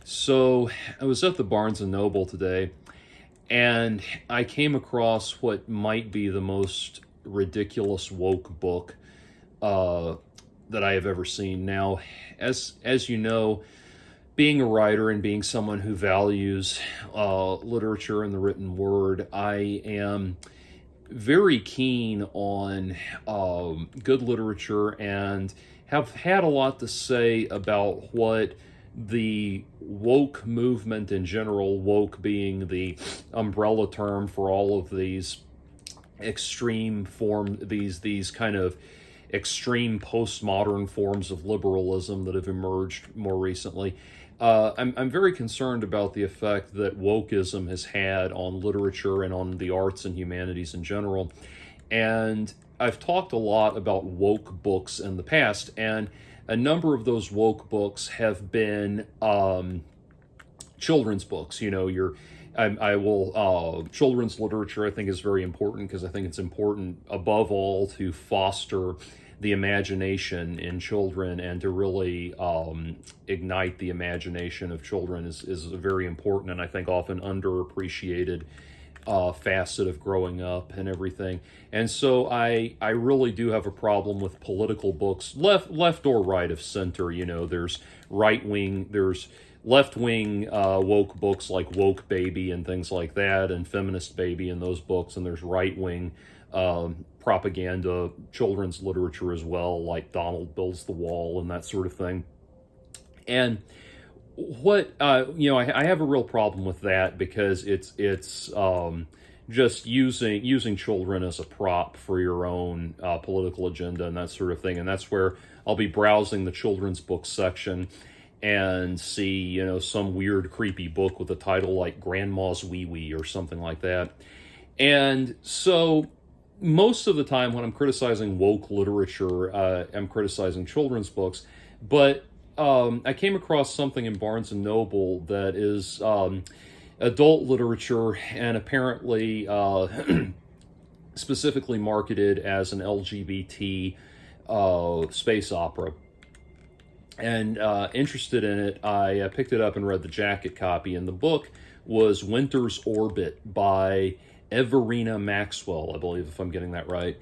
So I was at the Barnes and Noble today, and I came across what might be the most ridiculous woke book uh, that I have ever seen. Now, as you know, being a writer and being someone who values literature and the written word, I am very keen on good literature and have had a lot to say about what the woke movement in general, woke being the umbrella term for all of these extreme form, these kind of extreme postmodern forms of liberalism that have emerged more recently. I'm very concerned about the effect that wokeism has had on literature and on the arts and humanities in general. And I've talked a lot about woke books in the past, and a number of those woke books have been children's books. You know, I will children's literature I think is very important because I think it's important above all to foster the imagination in children and to really ignite the imagination of children is very important, and I think often underappreciated facet of growing up and everything. And so I really do have a problem with political books, left or right of center. You know, there's right wing, there's left wing woke books like Woke Baby and things like that, and Feminist Baby and those books, and there's right wing propaganda children's literature as well, like Donald Builds the Wall and that sort of thing. And what I have a real problem with that because it's just using children as a prop for your own political agenda and that sort of thing. And that's where I'll be browsing the children's book section and see, you know, some weird creepy book with a title like Grandma's Wee Wee or something like that. And so most of the time when I'm criticizing woke literature, I'm criticizing children's books. But I came across something in Barnes and Noble that is adult literature and apparently specifically marketed as an LGBT space opera. And interested in it, I picked it up and read the jacket copy. And the book was Winter's Orbit by Everina Maxwell, I believe, if I'm getting that right.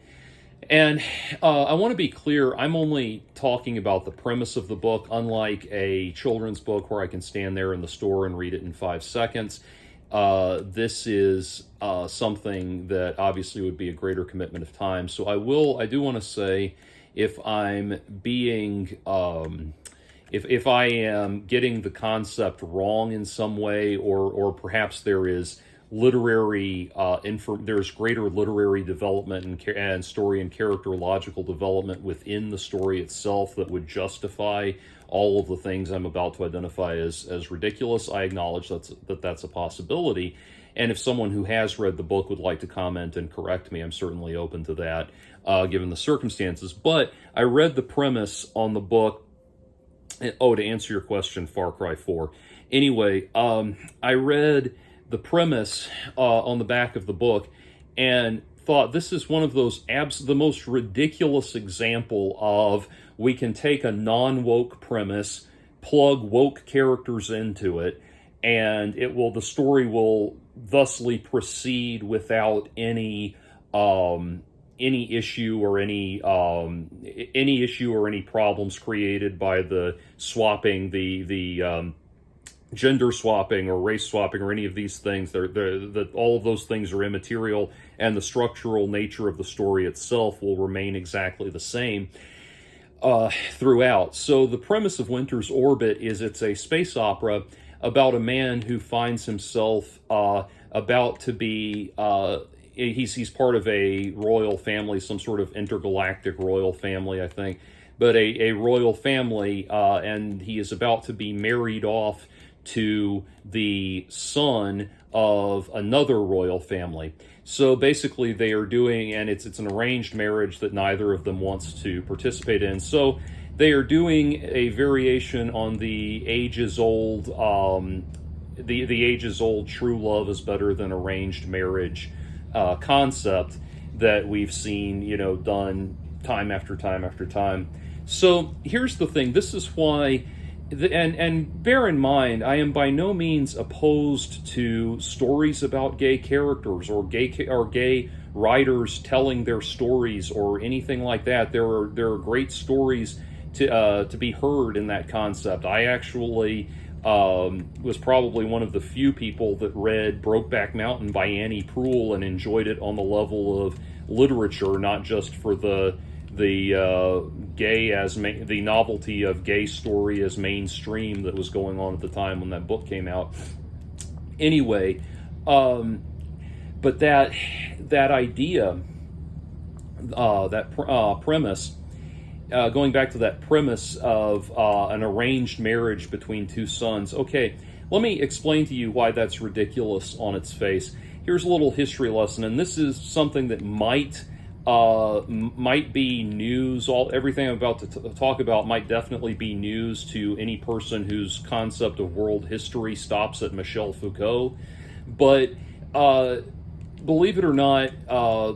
And I want to be clear, I'm only talking about the premise of the book, unlike a children's book where I can stand there in the store and read it in 5 seconds. This is something that obviously would be a greater commitment of time. So I do want to say, if I'm being, if I am getting the concept wrong in some way, or perhaps there is there's greater literary development and story and characterological development within the story itself that would justify all of the things I'm about to identify as ridiculous. I acknowledge that's a possibility. And if someone who has read the book would like to comment and correct me, I'm certainly open to that, given the circumstances. But I read the premise on the book. Oh, to answer your question, Far Cry 4. Anyway, I read the premise on the back of the book and thought this is one of those the most ridiculous example of we can take a non-woke premise, plug woke characters into it, and the story will thusly proceed without any issue or any problems created by the swapping the gender swapping or race swapping or any of these things. That all of those things are immaterial, and the structural nature of the story itself will remain exactly the same throughout. So the premise of Winter's Orbit is it's a space opera about a man who finds himself about to be he's part of a royal family, some sort of intergalactic royal family, I think, but a royal family, and he is about to be married off to the son of another royal family. So basically they are doing, and it's an arranged marriage that neither of them wants to participate in. So they are doing a variation on the ages-old, the ages-old true love is better than arranged marriage concept that we've seen, done time after time after time. So here's the thing. This is why And bear in mind, I am by no means opposed to stories about gay characters or gay writers telling their stories or anything like that. There are great stories to be heard in that concept. I actually was probably one of the few people that read Brokeback Mountain by Annie Proulx and enjoyed it on the level of literature, not just for the the novelty of gay story as mainstream that was going on at the time when that book came out. Anyway, but that idea, premise, going back to that premise of an arranged marriage between two sons. Okay, let me explain to you why that's ridiculous on its face. Here's a little history lesson, and this is something that might be news. Everything I'm about to talk about might definitely be news to any person whose concept of world history stops at Michel Foucault. But believe it or not,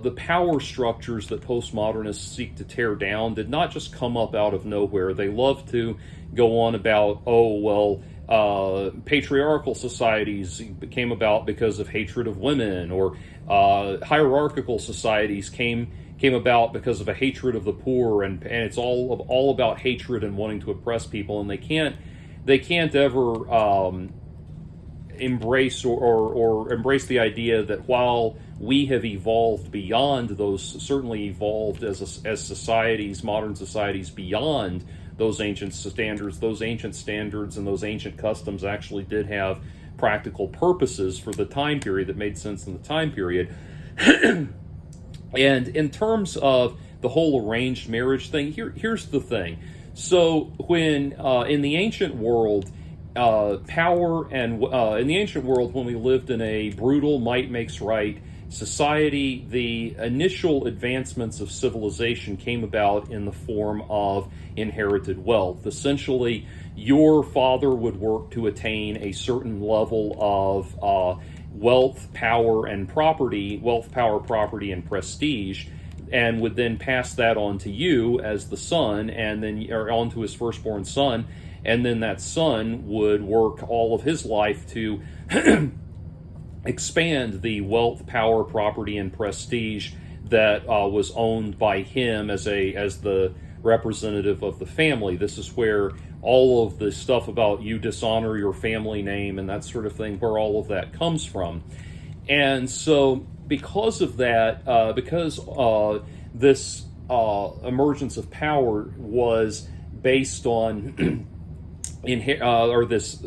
the power structures that postmodernists seek to tear down did not just come up out of nowhere. They love to go on about, patriarchal societies came about because of hatred of women, or hierarchical societies came about because of a hatred of the poor, and it's all about hatred and wanting to oppress people, and they can't ever embrace or embrace the idea that while we have evolved beyond those, certainly evolved as societies, modern societies, beyond those ancient standards and those ancient customs actually did have practical purposes for the time period that made sense in the time period. And in terms of the whole arranged marriage thing, here's the thing. So when in the ancient world, when we lived in a brutal might makes right society, the initial advancements of civilization came about in the form of inherited wealth. Essentially, your father would work to attain a certain level of wealth, power, property, and prestige, and would then pass that on to you as the son, and then on to his firstborn son, and then that son would work all of his life to expand the wealth, power, property, and prestige that was owned by him as the representative of the family. This is where all of the stuff about you dishonor your family name and that sort of thing, where all of that comes from. And so because of that, this emergence of power was based on this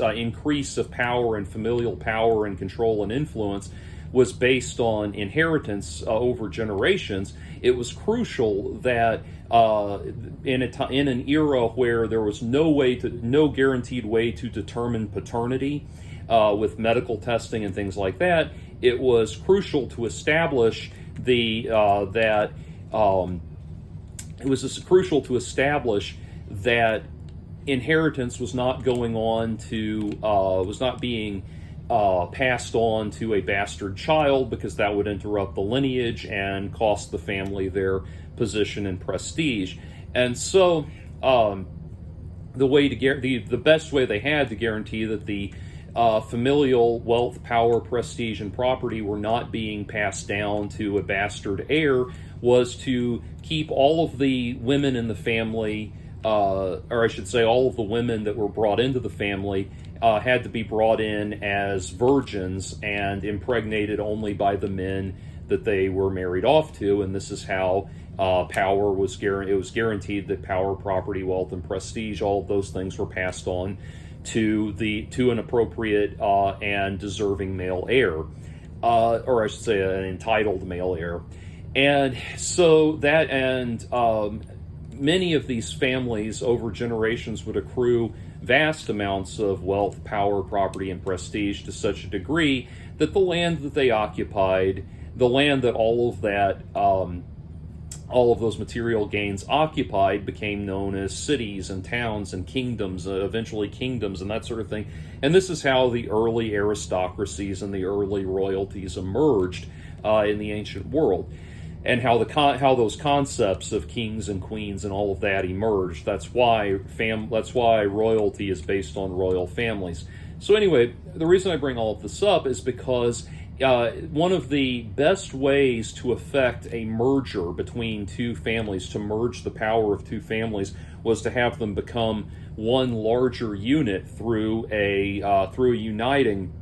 increase of power and familial power and control and influence was based on inheritance over generations. It was crucial that in an era where there was no guaranteed way to determine paternity with medical testing and things like that, it was crucial to establish that inheritance was not going on to was not being passed on to a bastard child, because that would interrupt the lineage and cost the family their position and prestige. And so the best way they had to guarantee that the familial wealth, power, prestige, and property were not being passed down to a bastard heir was to keep all of the women in the family, or I should say all of the women that were brought into the family had to be brought in as virgins and impregnated only by the men that they were married off to. And this is how power was guaranteed. It was guaranteed that power, property, wealth, and prestige, all of those things were passed on to an appropriate and deserving male heir, or I should say an entitled male heir. And so that, and many of these families over generations would accrue vast amounts of wealth, power, property, and prestige to such a degree that the land that they occupied, the land that all of those material gains occupied, became known as cities and towns and kingdoms, eventually kingdoms and that sort of thing. And this is how the early aristocracies and the early royalties emerged in the ancient world. and how those concepts of kings and queens and all of that emerged. That's why royalty is based on royal families. So anyway, the reason I bring all of this up is because one of the best ways to affect a merger between two families, to merge the power of two families, was to have them become one larger unit through a uniting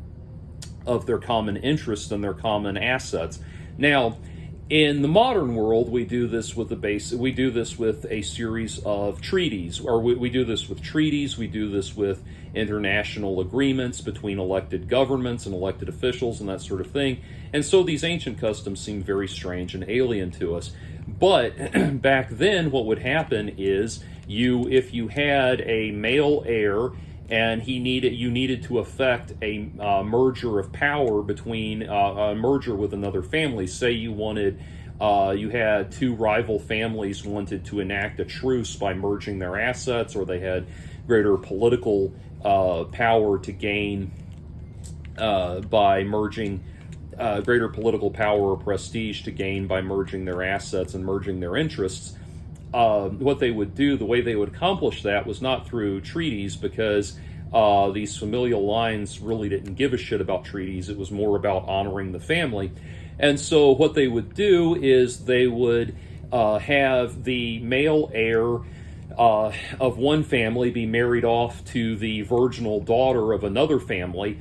of their common interests and their common assets. Now, in the modern world, we do this with a series of treaties, or we do this with treaties. We do this with international agreements between elected governments and elected officials and that sort of thing. And so these ancient customs seem very strange and alien to us. But back then, what would happen is if you had a male heir and you needed to effect a merger of power between a merger with another family. Say you had two rival families wanted to enact a truce by merging their assets, or they had greater political power to gain by merging, greater political power or prestige to gain by merging their assets and merging their interests. What they would do, the way they would accomplish that, was not through treaties, because these familial lines really didn't give a shit about treaties. It was more about honoring the family. And so what they would do is they would have the male heir of one family be married off to the virginal daughter of another family,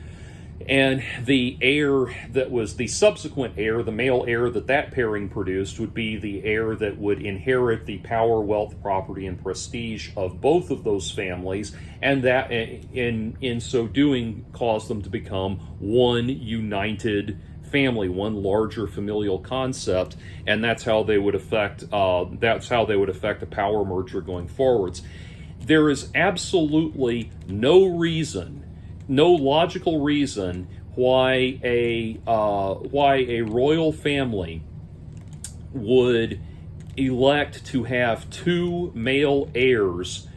and the heir that was the subsequent heir, the male heir that pairing produced, would be the heir that would inherit the power, wealth, property, and prestige of both of those families, and that in so doing cause them to become one united family, one larger familial concept, and that's how they would affect a power merger going forwards. There is absolutely no logical reason why a royal family would elect to have two male heirs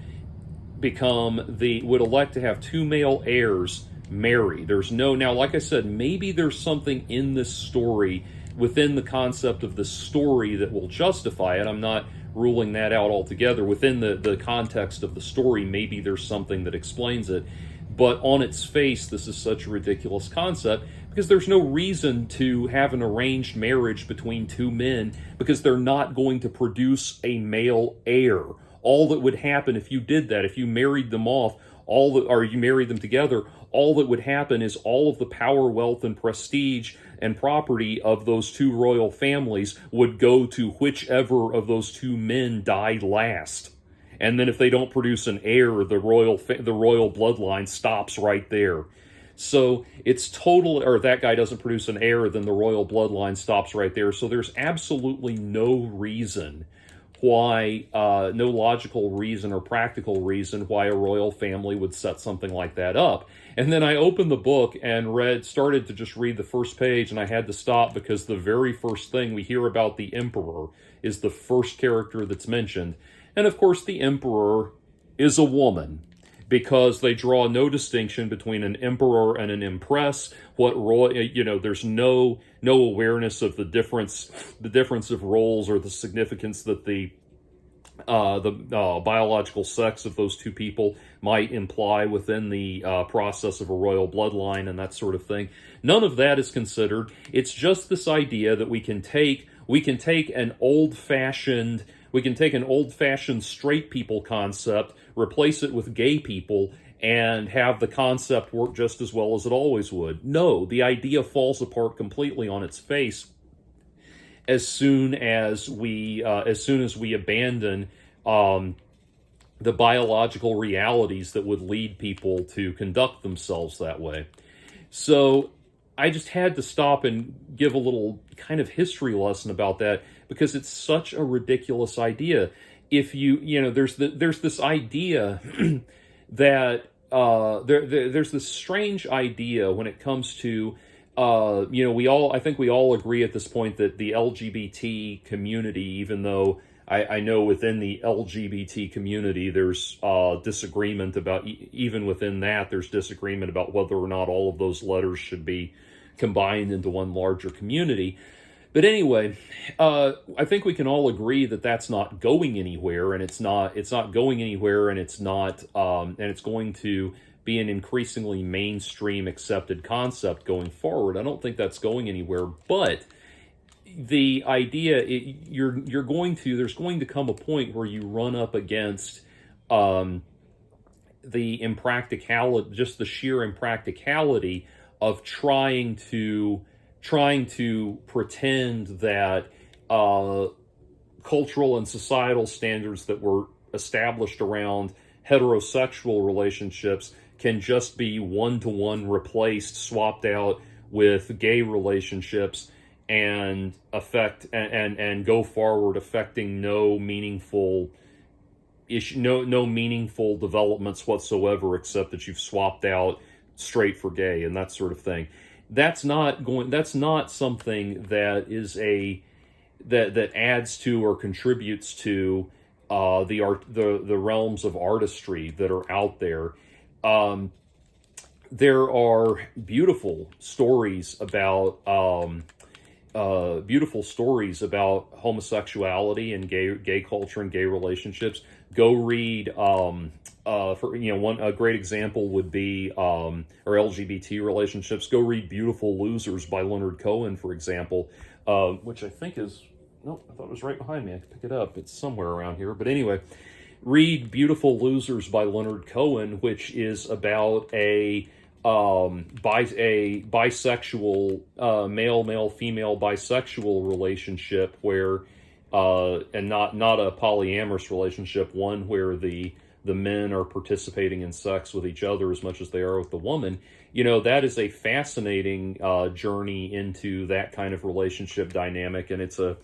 marry. Now, like I said, maybe there's something in this story, within the concept of the story, that will justify it. I'm not ruling that out altogether. Within the context of the story, maybe there's something that explains it. But on its face, this is such a ridiculous concept, because there's no reason to have an arranged marriage between two men, because they're not going to produce a male heir. All that would happen if you did that, if you married them off, or you married them together, all that would happen is all of the power, wealth, and prestige and property of those two royal families would go to whichever of those two men died last. And then if they don't produce an heir, the royal bloodline stops right there. So it's or that guy doesn't produce an heir, then the royal bloodline stops right there. So there's absolutely no reason why, no logical reason or practical reason why a royal family would set something like that up. And then I opened the book and started to just read the first page, and I had to stop, because the very first thing we hear about the emperor is the first character that's mentioned. And of course, the emperor is a woman, because they draw no distinction between an emperor and an empress. There's no awareness of the difference of roles, or the significance that the biological sex of those two people might imply within the process of a royal bloodline and that sort of thing. None of that is considered. It's just this idea that we can take an old-fashioned straight people concept, replace it with gay people, and have the concept work just as well as it always would. No, the idea falls apart completely on its face as soon as we abandon the biological realities that would lead people to conduct themselves that way. So I just had to stop and give a little kind of history lesson about that, because it's such a ridiculous idea. If there's this idea that there's this strange idea when it comes to I think we all agree at this point that the LGBT community, even though I know within the LGBT community there's disagreement about, even within that there's disagreement about whether or not all of those letters should be combined into one larger community. But anyway, I think we can all agree that that's not going anywhere, and it's not going anywhere, and it's going to be an increasingly mainstream accepted concept going forward. I don't think that's going anywhere, but the idea you're going to there's going to come a point where you run up against um, the impracticality, just the sheer impracticality of trying to pretend that cultural and societal standards that were established around heterosexual relationships can just be one-to-one replaced, swapped out with gay relationships, and and go forward affecting no meaningful issue, no meaningful developments whatsoever, except that you've swapped out straight for gay and that sort of thing. That's not something that is a that adds to or contributes to the realms of artistry that are out there. Um, there are beautiful stories about homosexuality and gay culture and gay relationships. Go read for one a great example would be or LGBT relationships. Go read "Beautiful Losers" by Leonard Cohen, for example, which I think is no, I thought it was right behind me. I could pick it up. It's somewhere around here. But anyway, read "Beautiful Losers" by Leonard Cohen, which is about a bisexual male female bisexual relationship where and not a polyamorous relationship, one where the men are participating in sex with each other as much as they are with the woman. That is a fascinating journey into that kind of relationship dynamic, and it's a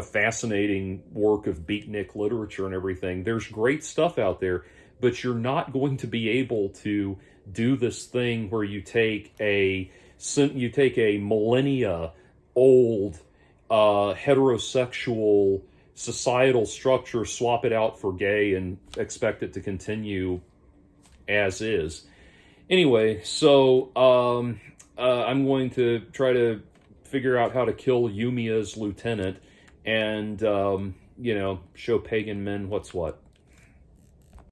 fascinating work of beatnik literature and everything. There's great stuff out there, but you're not going to be able to do this thing where you take a millennia old heterosexual societal structure, swap it out for gay, and expect it to continue as is. Anyway, so I'm going to try to figure out how to kill Yumiya's lieutenant and show pagan men what's what.